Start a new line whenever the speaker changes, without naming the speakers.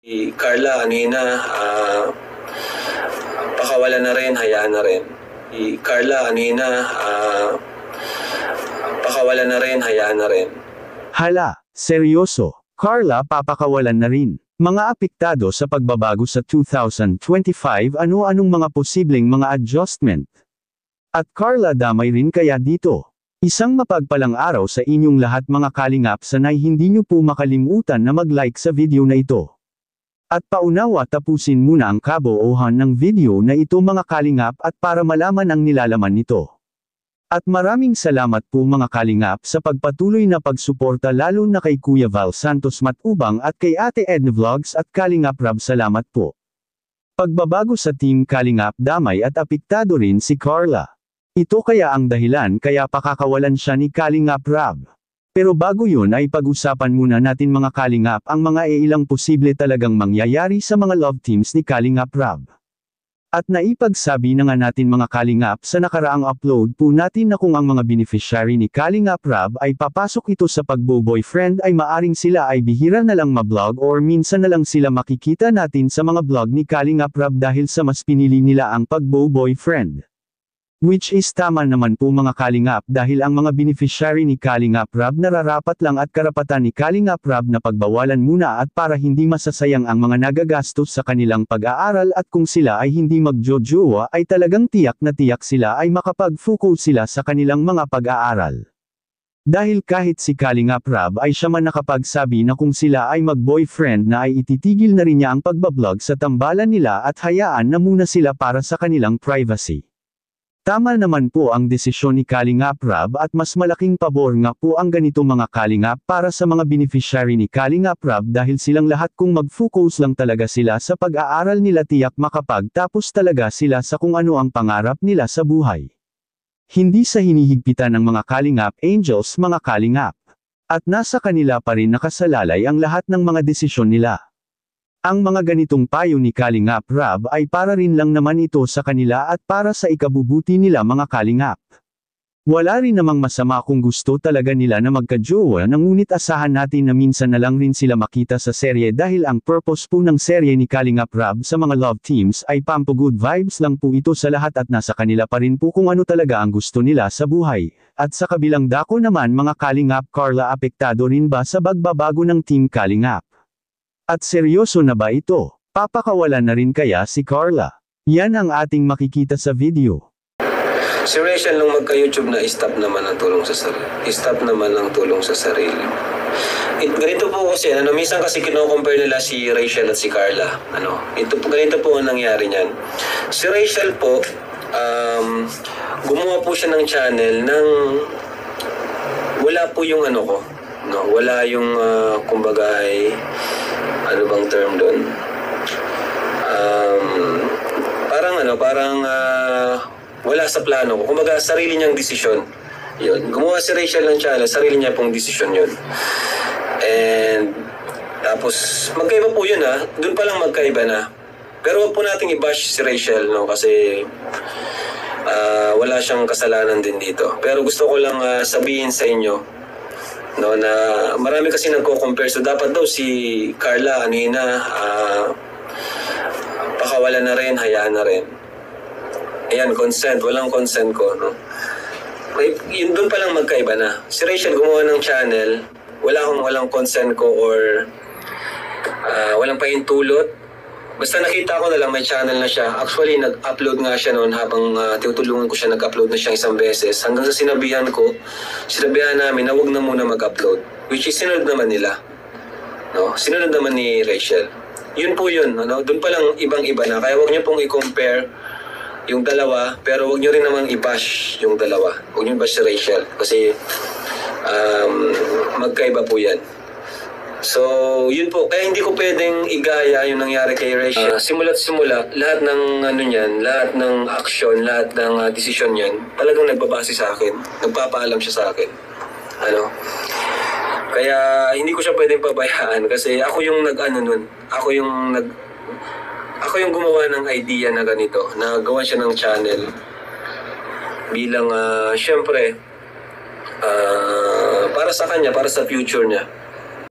Si Carla, ano yun na, pakawalan na rin, hayaan na rin. Si Carla, ano yun na, pakawalan na rin, hayaan na rin.
Hala, seryoso. Carla papakawalan na rin. Mga apektado sa pagbabago sa 2025, ano-anong mga posibleng mga adjustment? At Carla damay rin kaya dito? Isang mapagpalang araw sa inyong lahat mga kalingap, sanay hindi nyo po makalimutan na mag-like sa video na ito. At paunawa tapusin muna ang kabuuhan ng video na ito mga kalingap at para malaman ang nilalaman nito. At maraming salamat po mga kalingap sa pagpatuloy na pagsuporta lalo na kay Kuya Val Santos Matubang at kay Ate Edna Vlogs at Kalingap Rab, salamat po. Pagbabago sa Team Kalingap damay at apektado rin si Carla. Ito kaya ang dahilan kaya pakakawalan siya ni Kalingap Rab. Pero bago yun ay pag-usapan muna natin mga kalingap ang mga ilang posible talagang mangyayari sa mga love teams ni Kalingap Rab. At naipagsabi na nga natin mga kalingap sa nakaraang upload po natin na kung ang mga beneficiary ni Kalingap Rab ay papasok ito sa pagbo-boyfriend ay maaring sila ay bihira na lang mablog or minsan na lang sila makikita natin sa mga vlog ni Kalingap Rab dahil sa mas pinili nila ang pagbo-boyfriend. Which is tama naman po mga kalingap dahil ang mga beneficiary ni Kalingap Rab nararapat lang at karapatan ni Kalingap Rab na pagbawalan muna at para hindi masasayang ang mga nagagastos sa kanilang pag-aaral at kung sila ay hindi magjojowa ay talagang tiyak na tiyak sila ay makapag-focus sila sa kanilang mga pag-aaral. Dahil kahit si Kalingap Rab ay siya man nakapagsabi na kung sila ay mag-boyfriend na ay ititigil na rin niya ang pagbablog sa tambalan nila at hayaan na muna sila para sa kanilang privacy. Tama naman po ang desisyon ni Kalingap Rab at mas malaking pabor nga po ang ganito mga kalingap para sa mga beneficiary ni Kalingap Rab dahil silang lahat kung mag-focus lang talaga sila sa pag-aaral nila tiyak makapagtapos talaga sila sa kung ano ang pangarap nila sa buhay. Hindi sa hinihigpitan ng mga Kalingap Angels mga kalingap. At nasa kanila pa rin nakasalalay ang lahat ng mga desisyon nila. Ang mga ganitong payo ni Kalingap Rab ay para rin lang naman ito sa kanila at para sa ikabubuti nila mga kalingap. Wala rin namang masama kung gusto talaga nila na magka-jowa ngunit asahan natin na minsan na lang rin sila makita sa serye dahil ang purpose po ng serye ni Kalingap Rab sa mga love teams ay pampo-good vibes lang po ito sa lahat at nasa kanila pa rin po kung ano talaga ang gusto nila sa buhay. At sa kabilang dako naman mga kalingap, Carla apektado rin ba sa pagbabago ng Team Kalingap? At seryoso na ba ito? Papakawalan na rin kaya si Carla? Yan ang ating makikita sa video.
Si Rachel nung magka-YouTube na stop naman ang tulong sa sarili. Stop naman ang tulong sa sarili. Ganito po kasi, minsan kasi kino-compare nila si Rachel at si Carla. Ganito po ang nangyari niyan. Si Rachel po, gumawa po siya ng channel ng wala po yung wala yung kumbaga ay ano bang term doon? Parang wala sa plano ko. Kumbaga, sarili niyang desisyon. Yun. Gumawa si Rachel ng channel, sarili niya pong desisyon yun. And, tapos, magkaiba po yun Doon pa lang magkaiba na. Pero wag po nating i-bash si Rachel, kasi wala siyang kasalanan din dito. Pero gusto ko lang sabihin sa inyo, na marami kasi nagko-compare. So dapat daw si Carla, pakawalan na rin, hayaan na rin. Ayan, consent. Walang consent ko, Yun doon pa lang magkaiba na. Si Rachel gumawa ng channel, walang consent ko or walang pahintulot. Basta nakita ko na lang may channel na siya. Actually, nag-upload nga siya noon habang tinutulungan ko siya, nag-upload na siya isang beses. Hanggang sa sinabihan namin na wag na muna mag-upload. Which is sinunod naman nila. Sinunod naman ni Rachel. Yun po yun. Doon pa lang ibang-iba na. Kaya wag niyo pong i-compare yung dalawa, pero wag niyo rin naman i-bash yung dalawa. Wag niyo i-bash si Rachel. Kasi magkaiba po yan. So, yun po. Kaya hindi ko pwedeng igaya yung nangyari kay Rachel. Simula't simula, lahat ng lahat ng action, lahat ng desisyon niyan, talagang nagbabase sa akin. Nagpapaalam siya sa akin. Kaya hindi ko siya pwedeng pabayaan kasi ako yung nun. Ako yung gumawa ng idea na ganito, na gawa siya ng channel bilang syempre para sa kanya, para sa future niya.